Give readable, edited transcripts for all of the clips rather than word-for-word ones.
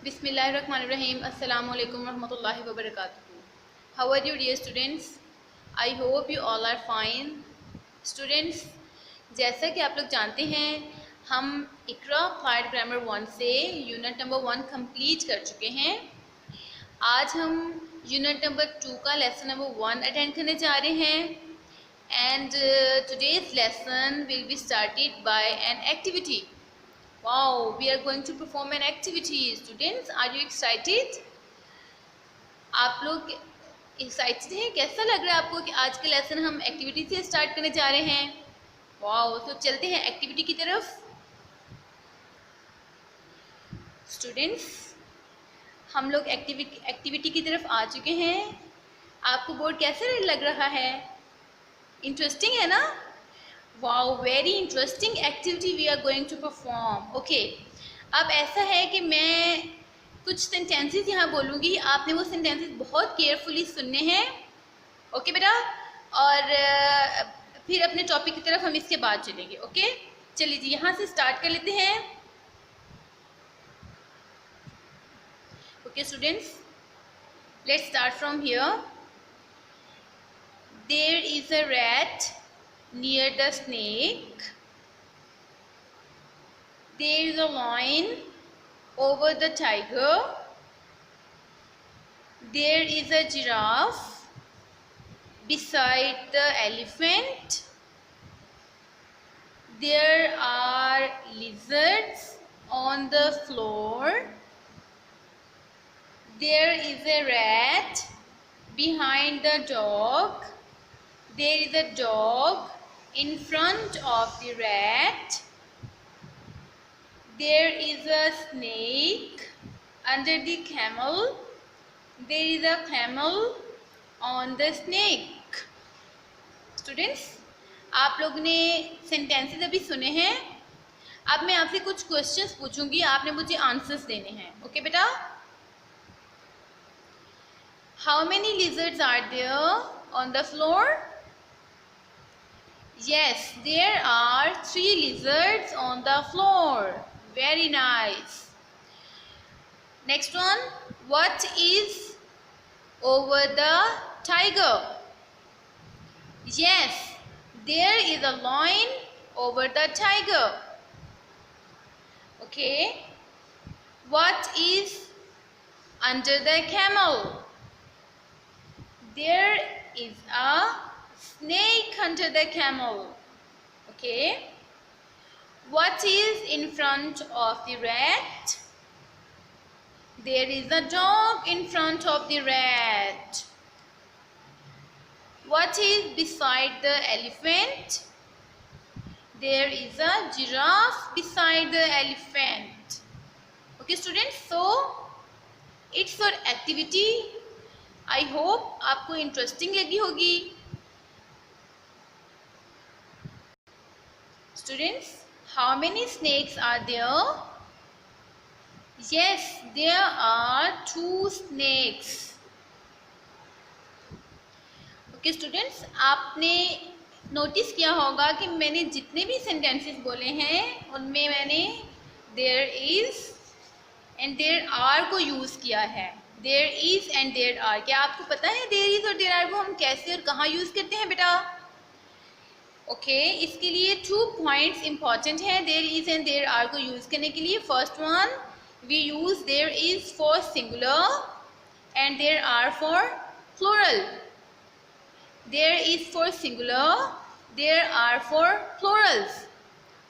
Bismillahirrahmanirrahim. Assalamu alaikum warahmatullahi wabarakatuh. How are you dear students? I hope you all are fine. Students, जैसा कि आप लोग जानते हैं हम इकरा अप्लाइड ग्रामर 1 से यूनिट नंबर 1 कंप्लीट कर चुके हैं। आज हम यूनिट नंबर 2 का लेसन नंबर 1 अटेंड करने जा रहे हैं and today's lesson will be started by an activity. Wow, we are going to perform an activity. Students, are you excited? आप लोग एक्साइटेड हैं? कैसा लग रहा है आपको कि आज का लेसन हम एक्टिविटी से स्टार्ट करने जा रहे हैं? वाओ, तो चलते हैं एक्टिविटी की तरफ। स्टूडेंट्स, हम लोग एक्टिविटी की तरफ आ चुके हैं। आपको बोर्ड कैसा लग रहा है? इंटरेस्टिंग है ना? Wow, very interesting activity we are going to perform. Okay, अब ऐसा है कि मैं कुछ सेंटेंसेस यहाँ बोलूँगी, आपने वो सेंटेंसेस बहुत केयरफुली सुनने हैं। ओके बेटा, और फिर अपने टॉपिक की तरफ हम इसके बाद चलेंगे। ओके, चलिए जी, यहाँ से स्टार्ट कर लेते हैं। Okay students, let's start from here. There is a rat near the snake. There is a lion over the tiger. There is a giraffe beside the elephant. There are lizards on the floor. There is a rat behind the dog. There is a dog in front of the rat. There is a snake under the camel. There is a camel on the snake. Students, आप लोगों ने sentences अभी सुने हैं। अब मैं आपसे कुछ क्वेश्चंस पूछूंगी, आपने मुझे आंसर्स देने हैं। ओके बेटा? How many lizards are there on the floor? Yes, there are 3 lizards on the floor. Very nice. Next one, what is over the tiger? Yes, there is a lion over the tiger. Okay. What is under the camel? There is a snake under the camel. Okay. What is in front of the rat? There is a dog in front of the rat. What is beside the elephant? There is a giraffe beside the elephant. Okay students, so it's our activity. I hope आपको interesting लगी होगी। Students, how many snakes are there? Yes, there are 2 snakes. Okay students, आपने notice किया होगा कि मैंने जितने भी सेंटेंसेस बोले हैं उनमें मैंने there is and there are को यूज़ किया है। there is and there are, क्या आपको पता है there is और there are को हम कैसे और कहाँ यूज़ करते हैं बेटा? ओके, इसके लिए 2 पॉइंट्स इंपॉर्टेंट हैं there is and there are को यूज़ करने के लिए। First one, we use there is for singular and there are for plural. There is for singular, there are for plurals.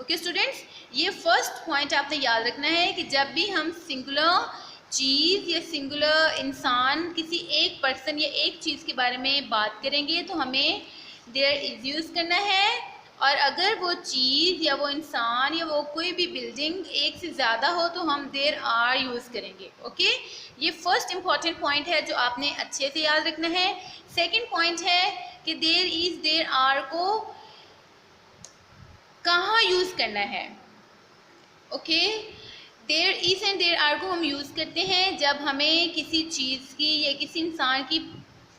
Okay students, ये first point आपने याद रखना है कि जब भी हम सिंगुलर चीज़ या सिंगुलर इंसान, किसी एक पर्सन या एक चीज़ के बारे में बात करेंगे तो हमें देयर इज यूज़ करना है, और अगर वो चीज़ या वो इंसान या वो कोई भी बिल्डिंग एक से ज़्यादा हो तो हम देयर आर यूज़ करेंगे। ओके, ये फर्स्ट इम्पॉर्टेंट पॉइंट है जो आपने अच्छे से याद रखना है। सेकंड पॉइंट है कि देयर इज देयर आर को कहाँ यूज़ करना है। Okay, there is and there are को हम यूज़ करते हैं जब हमें किसी चीज़ की या किसी इंसान की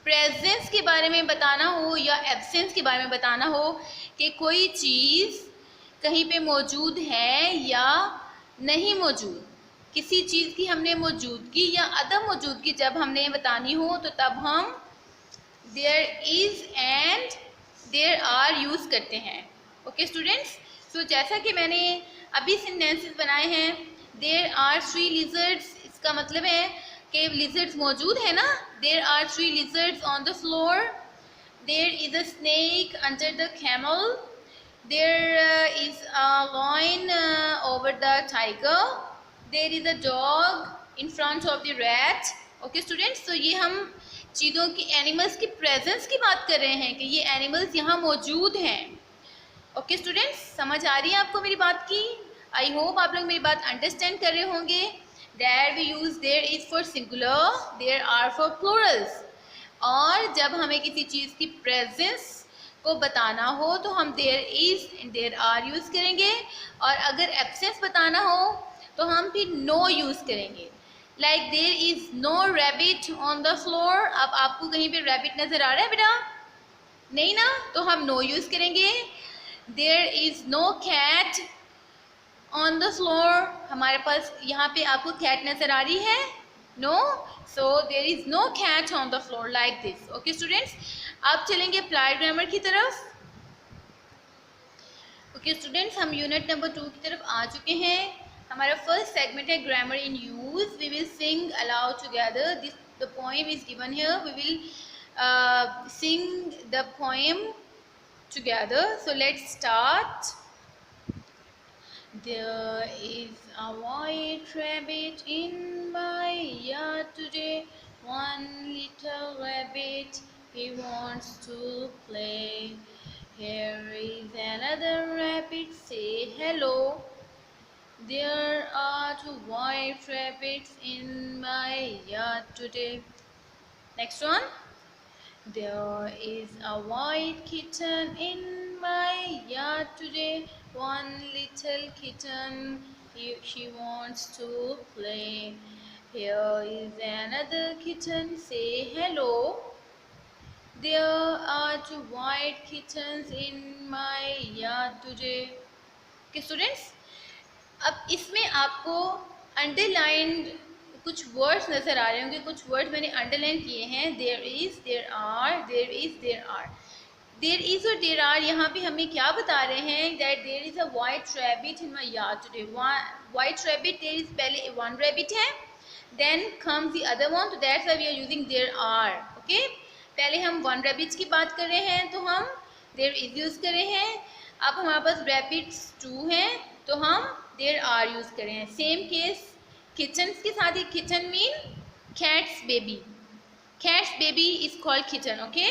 प्रेजेंस के बारे में बताना हो या एब्सेंस के बारे में बताना हो कि कोई चीज़ कहीं पे मौजूद है या नहीं मौजूद, किसी चीज़ की हमने मौजूदगी या अदम मौजूदगी जब हमने बतानी हो तो तब हम there is and there are use करते हैं। ओके स्टूडेंट्स, सो जैसा कि मैंने अभी सेंटेंसेस बनाए हैं, देयर आर 3 लिजर्ड्स, इसका मतलब है कि लिजर्ड्स मौजूद है ना। There are 3 lizards on the floor, there is a snake under the camel, there is a lion over the tiger, there is a dog in front of the rat। Okay students, तो ये हम चीज़ों की, animals की presence की बात कर रहे हैं कि ये एनिमल्स यहाँ मौजूद हैं। ओके स्टूडेंट्स, समझ आ रही है आपको मेरी बात की? आई होप आप लोग मेरी बात अंडरस्टैंड कर रहे होंगे। There we use there is for singular, there are for plurals. और जब हमें किसी चीज़ की प्रेजेंस को बताना हो तो हम there is and there are use करेंगे, और अगर एब्सेंस बताना हो तो हम फिर नो यूज़ करेंगे। Like there is no rabbit on the floor. अब आपको कहीं पे रैबिट नज़र आ रहा है बेटा? नहीं ना, तो हम नो यूज़ करेंगे। There is no cat on the floor, हमारे पास यहाँ पे आपको कैट नज़र आ रही है? No, so there is no cat on the floor like this. Okay students, अब चलेंगे अप्लाइड ग्रामर की तरफ। ओके स्टूडेंट्स, हम यूनिट नंबर 2 की तरफ आ चुके हैं। हमारा फर्स्ट सेगमेंट है grammar in use. We will sing aloud together, this the poem is given here, we will sing the poem together. So let's start. There is a white rabbit in my yard today. One little rabbit, he wants to play. Here is another rabbit, say hello. There are 2 white rabbits in my yard today. Next one. There is a white kitten in my yard today. One little kitten, she wants to play. Here is another kitten, say hello. There are 2 white kittens in my yard today. Okay students, अब इसमें आपको underlined कुछ words नज़र आ रहे होंगे, कुछ words मैंने underline किए हैं। There is, there are, there is, there are. There is और देयर आर यहाँ पे हमें क्या बता रहे हैं? That there is a white rabbit in my yard today. White rabbit, there is पहले 1 रैबिट है, then comes the other one, तो that's why we are using there are. Okay, पहले हम 1 रैबिट्स की बात कर रहे हैं तो हम देयर इज़ यूज़ कर रहे हैं। अब हमारे पास रैबिट्स 2 हैं तो हम देयर आर यूज़ कर रहे हैं। सेम केस किचन्स के साथ ही, kitchen mean cats baby, cats baby is called kitchen. Okay,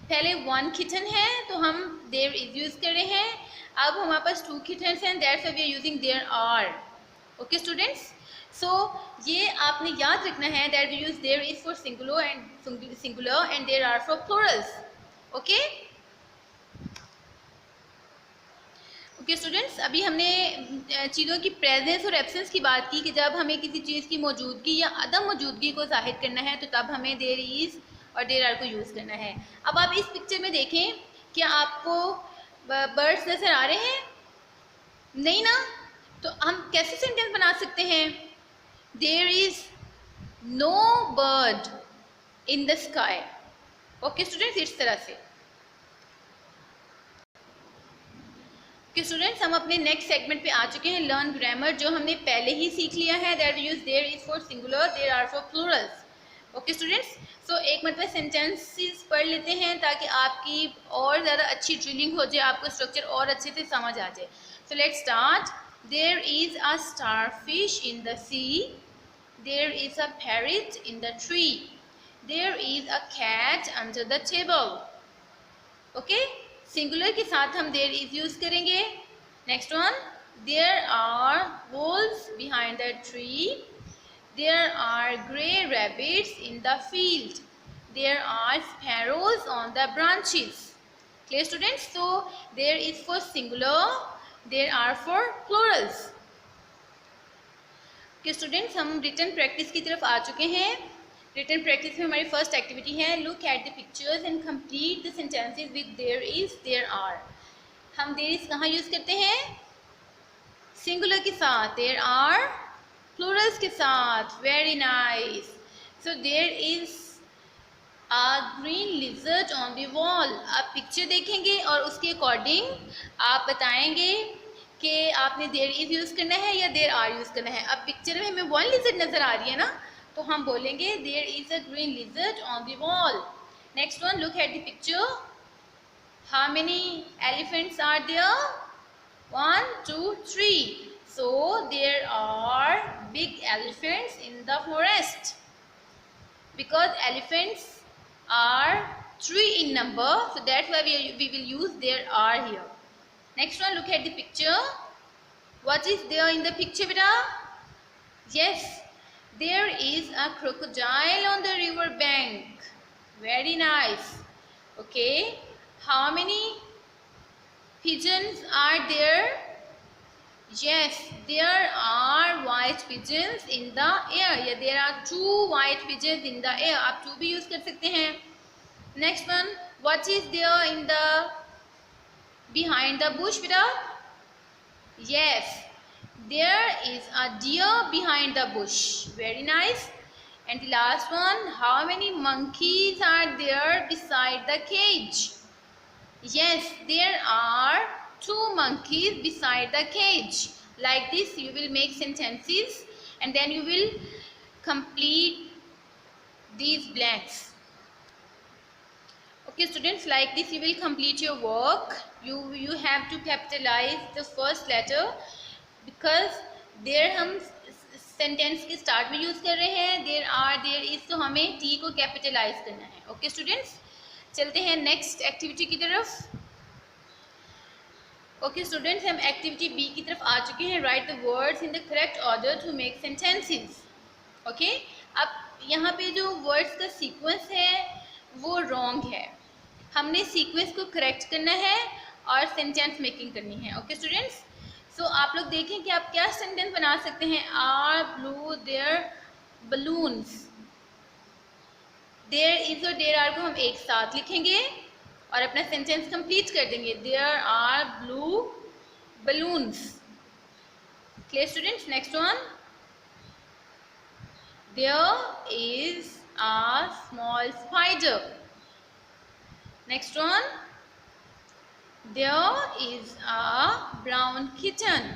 पहले 1 किचन है तो हम देयर इज यूज कर रहे हैं। अब हमारे पास 2 किटन्स हैं, that's why we are using there are. Okay students, so ये आपने याद रखना है that we use there is for singular and there are for plurals. Okay okay students, अभी हमने चीज़ों की प्रेजेंस और एब्सेंस की बात की कि जब हमें किसी चीज़ की मौजूदगी या अदम मौजूदगी को जाहिर करना है तो तब हमें देयर इज़ और देयर आर को यूज़ करना है। अब आप इस पिक्चर में देखें, क्या आपको बर्ड्स नज़र आ रहे हैं? नहीं ना, तो हम कैसे सेंटेंस बना सकते हैं? There is no bird in the sky. Okay students, इस तरह से। कि स्टूडेंट्स, हम अपने नेक्स्ट सेगमेंट पे आ चुके हैं, लर्न ग्रामर, जो हमने पहले ही सीख लिया है। That we use there is for singular, there are for plurals. Okay students, so एक मतलब सेंटेंसेस पढ़ लेते हैं ताकि आपकी और ज़्यादा अच्छी ड्रिलिंग हो जाए, आपको स्ट्रक्चर और अच्छे से समझ आ जाए। So let's start. There is a starfish in the sea, there is a parrot in the tree, there is a cat under the table. Okay, singular के साथ हम देयर इज यूज करेंगे। Next one, there are wolves behind the tree, there are grey rabbits in the field, there are sparrows on the branches. Clear students, so there is for singular, there are for plurals. Okay students, हम written practice की तरफ आ चुके हैं। Written practice में हमारी first activity है look at the pictures and complete the sentences with there is, there are. हम देयर इज कहाँ यूज़ करते हैं? सिंगुलर के साथ, देयर आर प्लूरल्स के साथ। Very nice. So there is a green lizard on the wall. आप picture देखेंगे और उसके अकॉर्डिंग आप बताएंगे कि आपने देयर इज यूज़ करना है या देयर आर यूज़ करना है। अब पिक्चर में हमें वन लिजर्ड नज़र आ रही है ना, तो हम बोलेंगे there is a green lizard on the wall. Next one, look at the picture. How many elephants are there? 1, 2, 3. So there are big elephants in the forest because elephants are 3 in number, so that's why we will use there are here. Next one, look at the picture. What is there in the picture, beta? Yes, there is a crocodile on the river bank. Very nice. Okay, how many pigeons are there? Yes, there are white pigeons in the air. या there are 2 white pigeons in the air. आप 2 भी use कर सकते हैं. Next one, what is there in the behind the bush, beta? Yes, there is a deer behind the bush. Very nice. And the last one, how many monkeys are there beside the cage? Yes, there are 2 monkeys beside the cage. Like this you will make sentences and then you will complete these blanks. Okay students, like this you will complete your work. You have to capitalize the first letter because there हम sentence के start में use कर रहे हैं. There are, there is, तो हमें T को capitalise करना है. ओके स्टूडेंट्स, चलते हैं नेक्स्ट एक्टिविटी की तरफ. ओके स्टूडेंट्स, हम एक्टिविटी बी की तरफ आ चुके हैं. Write the words in the correct order to make sentences. Okay, अब यहाँ पे जो वर्ड्स का सीक्वेंस है वो रॉन्ग है. हमने सीक्वेंस को करेक्ट करना है और सेंटेंस मेकिंग करनी है. ओके स्टूडेंट्स, सो आप लोग देखें कि आप क्या सेंटेंस बना सकते हैं. Are blue there balloons. There is और देयर आर को हम एक साथ लिखेंगे और अपना सेंटेंस कंप्लीट कर देंगे. There are blue balloons. Clear students? Next one, there is a small spider. Next one, there is a brown kitten.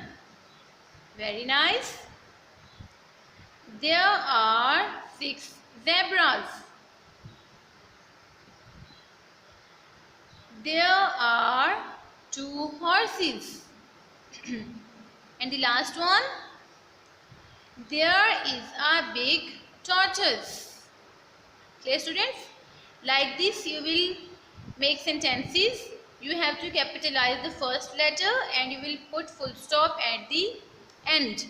Very nice. There are 6 zebras. There are 2 horses. And the last one, there is a big tortoise. Clear students? Like this you will make sentences. You have to capitalize the first letter and you will put full stop at the end.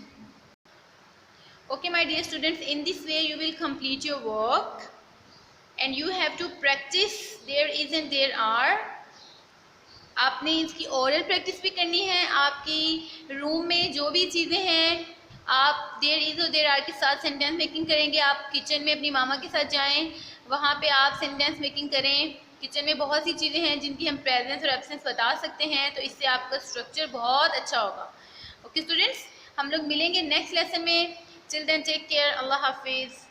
Okay my dear students, in this way you will complete your work and you have to practice there is and there are. आपने इसकी oral practice भी करनी है. आपकी room में जो भी चीज़ें हैं आप देयर इज़ और देयर आर के साथ सेंटेंस मेकिंग करेंगे. आप किचन में अपनी मामा के साथ जाएं, वहाँ पे आप सेंटेंस मेकिंग करें. किचन में बहुत सी चीज़ें हैं जिनकी हम प्रेजेंस और एब्सेंस बता सकते हैं, तो इससे आपका स्ट्रक्चर बहुत अच्छा होगा. ओके स्टूडेंट्स, हम लोग मिलेंगे नेक्स्ट लेसन में. Till then take care. अल्लाह हाफिज़.